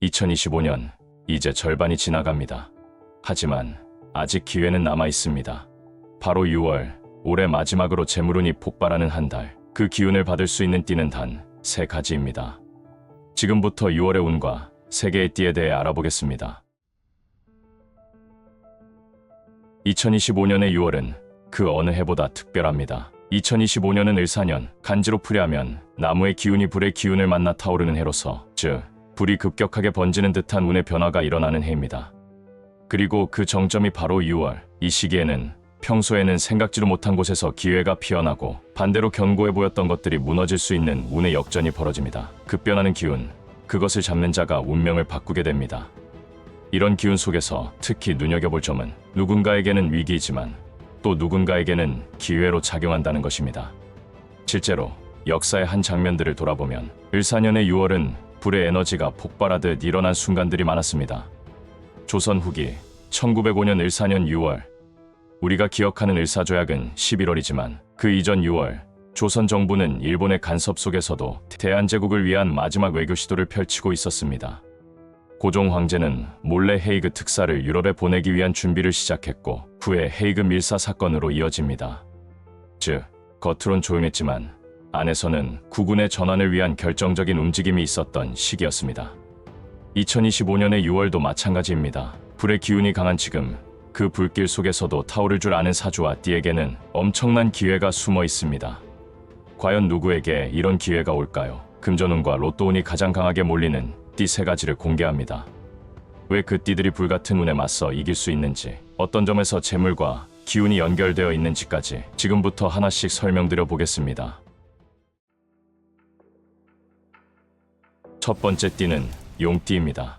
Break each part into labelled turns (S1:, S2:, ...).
S1: 2025년 이제 절반이 지나갑니다. 하지만 아직 기회는 남아 있습니다. 바로 6월, 올해 마지막으로 재물운이 폭발하는 한 달. 그 기운을 받을 수 있는 띠는 단 3가지입니다. 지금부터 6월의 운과 3개의 띠에 대해 알아보겠습니다. 2025년의 6월은 그 어느 해보다 특별합니다. 2025년은 을사년, 간지로 풀이하면 나무의 기운이 불의 기운을 만나 타오르는 해로서, 즉 불이 급격하게 번지는 듯한 운의 변화가 일어나는 해입니다. 그리고 그 정점이 바로 6월. 이 시기에는 평소에는 생각지도 못한 곳에서 기회가 피어나고 반대로 견고해 보였던 것들이 무너질 수 있는 운의 역전이 벌어집니다. 급변하는 기운, 그것을 잡는 자가 운명을 바꾸게 됩니다. 이런 기운 속에서 특히 눈여겨볼 점은 누군가에게는 위기이지만 또 누군가에게는 기회로 작용한다는 것입니다. 실제로 역사의 한 장면들을 돌아보면 을사년의 6월은 불의 에너지가 폭발하듯 일어난 순간들이 많았습니다. 조선 후기 1905년 을사년 6월, 우리가 기억하는 을사조약은 11월이지만 그 이전 6월, 조선 정부는 일본의 간섭 속에서도 대한제국을 위한 마지막 외교 시도를 펼치고 있었습니다. 고종 황제는 몰래 헤이그 특사를 유럽에 보내기 위한 준비를 시작했고 후에 헤이그 밀사 사건으로 이어집니다. 즉, 겉으론 조용했지만 안에서는 국군의 전환을 위한 결정적인 움직임이 있었던 시기였습니다. 2025년의 6월도 마찬가지입니다. 불의 기운이 강한 지금, 그 불길 속에서도 타오를 줄 아는 사주와 띠에게는 엄청난 기회가 숨어 있습니다. 과연 누구에게 이런 기회가 올까요? 금전운과 로또운이 가장 강하게 몰리는 띠 3가지를 공개합니다. 왜 그 띠들이 불같은 운에 맞서 이길 수 있는지, 어떤 점에서 재물과 기운이 연결되어 있는지까지 지금부터 하나씩 설명드려 보겠습니다. 첫 번째 띠는 용띠입니다.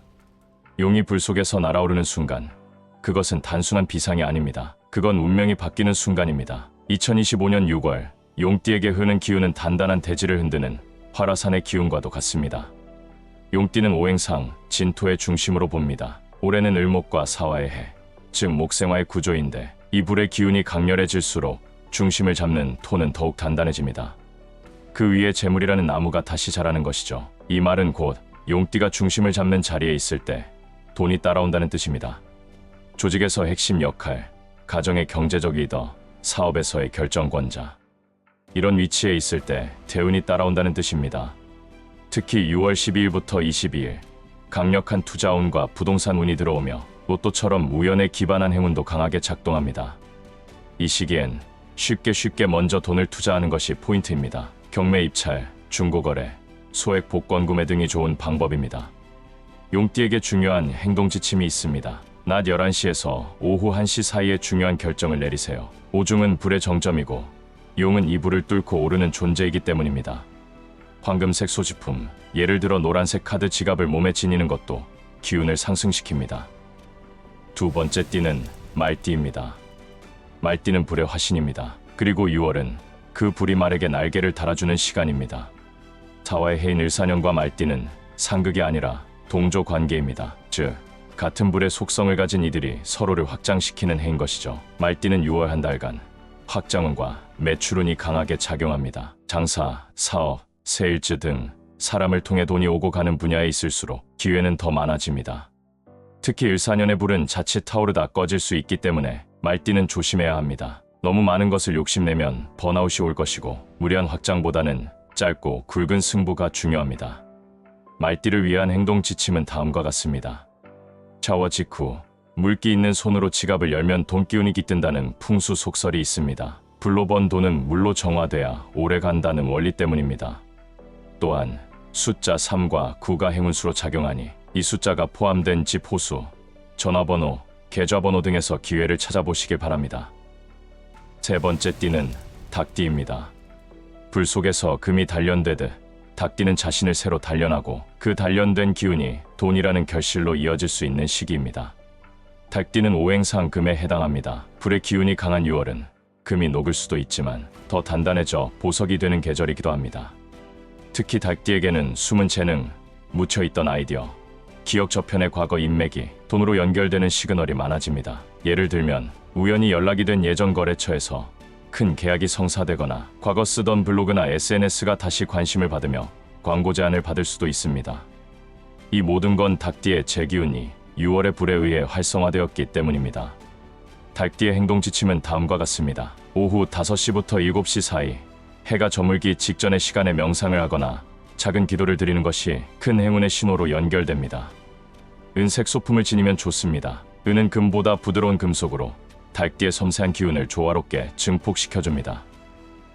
S1: 용이 불 속에서 날아오르는 순간, 그것은 단순한 비상이 아닙니다. 그건 운명이 바뀌는 순간입니다. 2025년 6월, 용띠에게 흐르는 기운은 단단한 대지를 흔드는 화라산의 기운과도 같습니다. 용띠는 오행상 진토의 중심으로 봅니다. 올해는 을목과 사화의 해, 즉 목생화의 구조인데 이 불의 기운이 강렬해질수록 중심을 잡는 토는 더욱 단단해집니다. 그 위에 재물이라는 나무가 다시 자라는 것이죠. 이 말은 곧 용띠가 중심을 잡는 자리에 있을 때 돈이 따라온다는 뜻입니다. 조직에서 핵심 역할, 가정의 경제적 리더, 사업에서의 결정권자, 이런 위치에 있을 때 대운이 따라온다는 뜻입니다. 특히 6월 12일부터 22일, 강력한 투자운과 부동산 운이 들어오며 로또처럼 우연에 기반한 행운도 강하게 작동합니다. 이 시기엔 쉽게 먼저 돈을 투자하는 것이 포인트입니다. 경매 입찰, 중고거래, 소액 복권 구매 등이 좋은 방법입니다. 용띠에게 중요한 행동 지침이 있습니다. 낮 11시에서 오후 1시 사이에 중요한 결정을 내리세요. 오중은 불의 정점이고 용은 이 불을 뚫고 오르는 존재이기 때문입니다. 황금색 소지품, 예를 들어 노란색 카드 지갑을 몸에 지니는 것도 기운을 상승시킵니다. 두 번째 띠는 말띠입니다. 말띠는 불의 화신입니다. 그리고 6월은 그 불이 말에게 날개를 달아주는 시간입니다. 사화의 해인 을사년과 말띠는 상극이 아니라 동조 관계입니다. 즉, 같은 불의 속성을 가진 이들이 서로를 확장시키는 해인 것이죠. 말띠는 6월 한 달간 확장운과 매출운이 강하게 작용합니다. 장사, 사업, 세일즈 등 사람을 통해 돈이 오고 가는 분야에 있을수록 기회는 더 많아집니다. 특히 을사년의 불은 자칫 타오르다 꺼질 수 있기 때문에 말띠는 조심해야 합니다. 너무 많은 것을 욕심내면 번아웃이 올 것이고 무리한 확장보다는 짧고 굵은 승부가 중요합니다. 말띠를 위한 행동 지침은 다음과 같습니다. 샤워 직후 물기 있는 손으로 지갑을 열면 돈 기운이 깃든다는 풍수 속설이 있습니다. 불로 번 돈은 물로 정화돼야 오래 간다는 원리 때문입니다. 또한 숫자 3과 9가 행운수로 작용하니 이 숫자가 포함된 집 호수, 전화번호, 계좌번호 등에서 기회를 찾아보시길 바랍니다. 세 번째 띠는 닭띠입니다. 불 속에서 금이 단련되듯 닭띠는 자신을 새로 단련하고 그 단련된 기운이 돈이라는 결실로 이어질 수 있는 시기입니다. 닭띠는 오행상 금에 해당합니다. 불의 기운이 강한 6월은 금이 녹을 수도 있지만 더 단단해져 보석이 되는 계절이기도 합니다. 특히 닭띠에게는 숨은 재능, 묻혀있던 아이디어, 기억 저편의 과거 인맥이 돈으로 연결되는 시그널이 많아집니다. 예를 들면 우연히 연락이 된 예전 거래처에서 큰 계약이 성사되거나 과거 쓰던 블로그나 SNS가 다시 관심을 받으며 광고 제안을 받을 수도 있습니다. 이 모든 건 닭띠의 재기운이 6월의 불에 의해 활성화되었기 때문입니다. 닭띠의 행동 지침은 다음과 같습니다. 오후 5시부터 7시 사이 해가 저물기 직전의 시간에 명상을 하거나 작은 기도를 드리는 것이 큰 행운의 신호로 연결됩니다. 은색 소품을 지니면 좋습니다. 은은 금보다 부드러운 금속으로 닭띠의 섬세한 기운을 조화롭게 증폭시켜줍니다.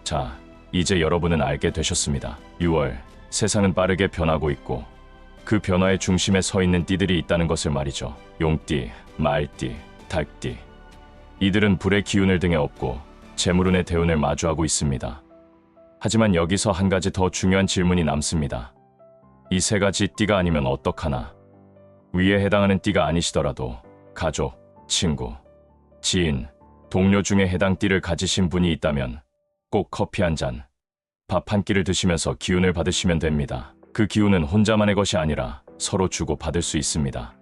S1: 자, 이제 여러분은 알게 되셨습니다. 6월, 세상은 빠르게 변하고 있고 그 변화의 중심에 서 있는 띠들이 있다는 것을 말이죠. 용띠, 말띠, 닭띠. 이들은 불의 기운을 등에 업고 재물운의 대운을 마주하고 있습니다. 하지만 여기서 한 가지 더 중요한 질문이 남습니다. 이 세 가지 띠가 아니면 어떡하나? 위에 해당하는 띠가 아니시더라도 가족, 친구, 지인, 동료 중에 해당 띠를 가지신 분이 있다면 꼭 커피 한 잔, 밥 한 끼를 드시면서 기운을 받으시면 됩니다. 그 기운은 혼자만의 것이 아니라 서로 주고 받을 수 있습니다.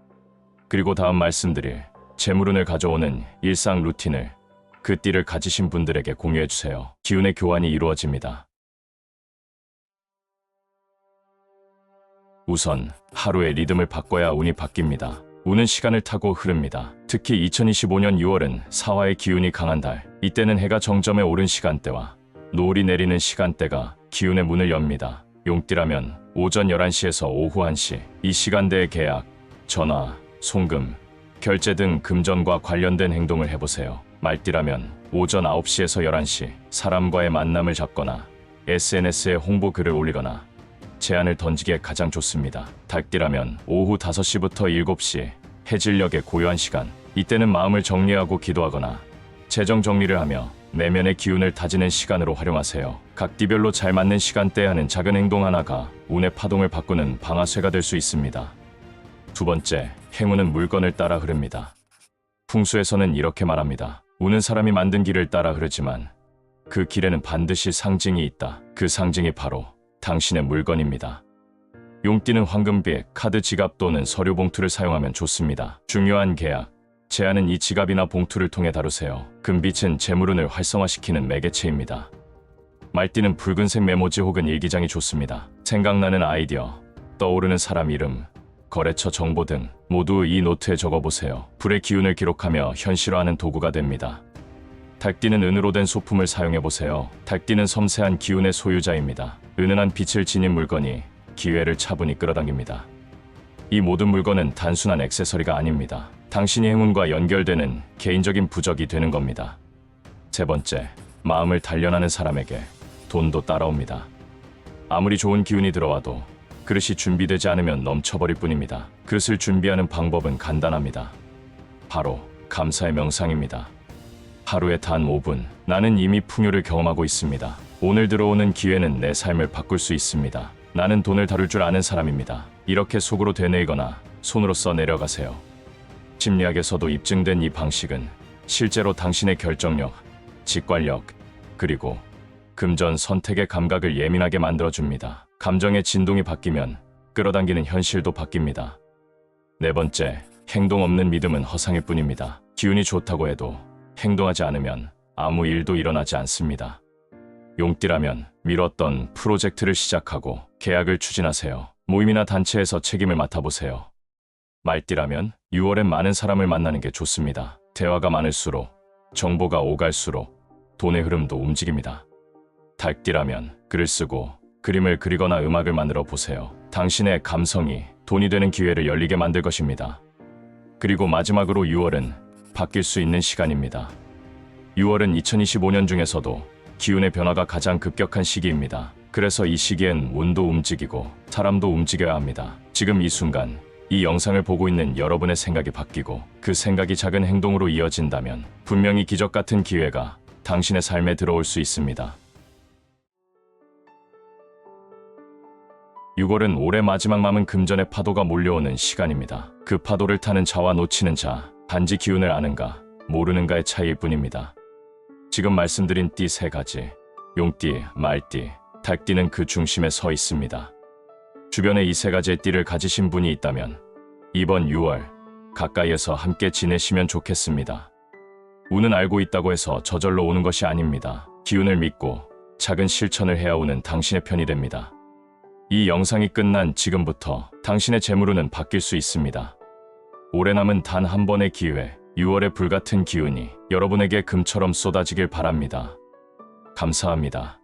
S1: 그리고 다음 말씀드릴 재물운을 가져오는 일상 루틴을 그 띠를 가지신 분들에게 공유해주세요. 기운의 교환이 이루어집니다. 우선 하루의 리듬을 바꿔야 운이 바뀝니다. 운은 시간을 타고 흐릅니다. 특히 2025년 6월은 사화의 기운이 강한 달, 이때는 해가 정점에 오른 시간대와 노을이 내리는 시간대가 기운의 문을 엽니다. 용띠라면 오전 11시에서 오후 1시, 이 시간대의 계약, 전화, 송금, 결제 등 금전과 관련된 행동을 해보세요. 말띠라면 오전 9시에서 11시, 사람과의 만남을 잡거나 SNS에 홍보 글을 올리거나 제안을 던지기에 가장 좋습니다. 닭띠라면 오후 5시부터 7시, 해질녘의 고요한 시간, 이때는 마음을 정리하고 기도하거나 재정 정리를 하며 내면의 기운을 다지는 시간으로 활용하세요. 각 띠별로 잘 맞는 시간대에 하는 작은 행동 하나가 운의 파동을 바꾸는 방아쇠가 될 수 있습니다. 두 번째, 행운은 물건을 따라 흐릅니다. 풍수에서는 이렇게 말합니다. 운은 사람이 만든 길을 따라 흐르지만 그 길에는 반드시 상징이 있다. 그 상징이 바로 당신의 물건입니다. 용띠는 황금비, 카드 지갑 또는 서류 봉투를 사용하면 좋습니다. 중요한 계약, 제안은 이 지갑이나 봉투를 통해 다루세요. 금빛은 재물운을 활성화시키는 매개체입니다. 말띠는 붉은색 메모지 혹은 일기장이 좋습니다. 생각나는 아이디어, 떠오르는 사람 이름, 거래처 정보 등 모두 이 노트에 적어보세요. 불의 기운을 기록하며 현실화하는 도구가 됩니다. 닭띠는 은으로 된 소품을 사용해보세요. 닭띠는 섬세한 기운의 소유자입니다. 은은한 빛을 지닌 물건이 기회를 차분히 끌어당깁니다. 이 모든 물건은 단순한 액세서리가 아닙니다. 당신이 행운과 연결되는 개인적인 부적이 되는 겁니다. 세 번째, 마음을 단련하는 사람에게 돈도 따라옵니다. 아무리 좋은 기운이 들어와도 그릇이 준비되지 않으면 넘쳐버릴 뿐입니다. 그릇을 준비하는 방법은 간단합니다. 바로 감사의 명상입니다. 하루에 단 5분, 나는 이미 풍요를 경험하고 있습니다. 오늘 들어오는 기회는 내 삶을 바꿀 수 있습니다. 나는 돈을 다룰 줄 아는 사람입니다. 이렇게 속으로 되뇌이거나 손으로 써 내려가세요. 심리학에서도 입증된 이 방식은 실제로 당신의 결정력, 직관력, 그리고 금전 선택의 감각을 예민하게 만들어줍니다. 감정의 진동이 바뀌면 끌어당기는 현실도 바뀝니다. 네 번째, 행동 없는 믿음은 허상일 뿐입니다. 기운이 좋다고 해도 행동하지 않으면 아무 일도 일어나지 않습니다. 용띠라면 미뤘던 프로젝트를 시작하고 계약을 추진하세요. 모임이나 단체에서 책임을 맡아보세요. 말띠라면 6월엔 많은 사람을 만나는 게 좋습니다. 대화가 많을수록, 정보가 오갈수록 돈의 흐름도 움직입니다. 닭띠라면 글을 쓰고 그림을 그리거나 음악을 만들어 보세요. 당신의 감성이 돈이 되는 기회를 열리게 만들 것입니다. 그리고 마지막으로 6월은 바뀔 수 있는 시간입니다. 6월은 2025년 중에서도 기운의 변화가 가장 급격한 시기입니다. 그래서 이 시기엔 운도 움직이고 사람도 움직여야 합니다. 지금 이 순간 이 영상을 보고 있는 여러분의 생각이 바뀌고 그 생각이 작은 행동으로 이어진다면 분명히 기적 같은 기회가 당신의 삶에 들어올 수 있습니다. 6월은 올해 마지막 남은 금전의 파도가 몰려오는 시간입니다. 그 파도를 타는 자와 놓치는 자, 단지 기운을 아는가, 모르는가의 차이일 뿐입니다. 지금 말씀드린 띠 세 가지, 용띠, 말띠, 닭띠는 그 중심에 서 있습니다. 주변에 이 세 가지의 띠를 가지신 분이 있다면 이번 6월 가까이에서 함께 지내시면 좋겠습니다. 운은 알고 있다고 해서 저절로 오는 것이 아닙니다. 기운을 믿고 작은 실천을 해야 오는 당신의 편이 됩니다. 이 영상이 끝난 지금부터 당신의 재물운은 바뀔 수 있습니다. 올해 남은 단 한 번의 기회, 6월의 불같은 기운이 여러분에게 금처럼 쏟아지길 바랍니다. 감사합니다.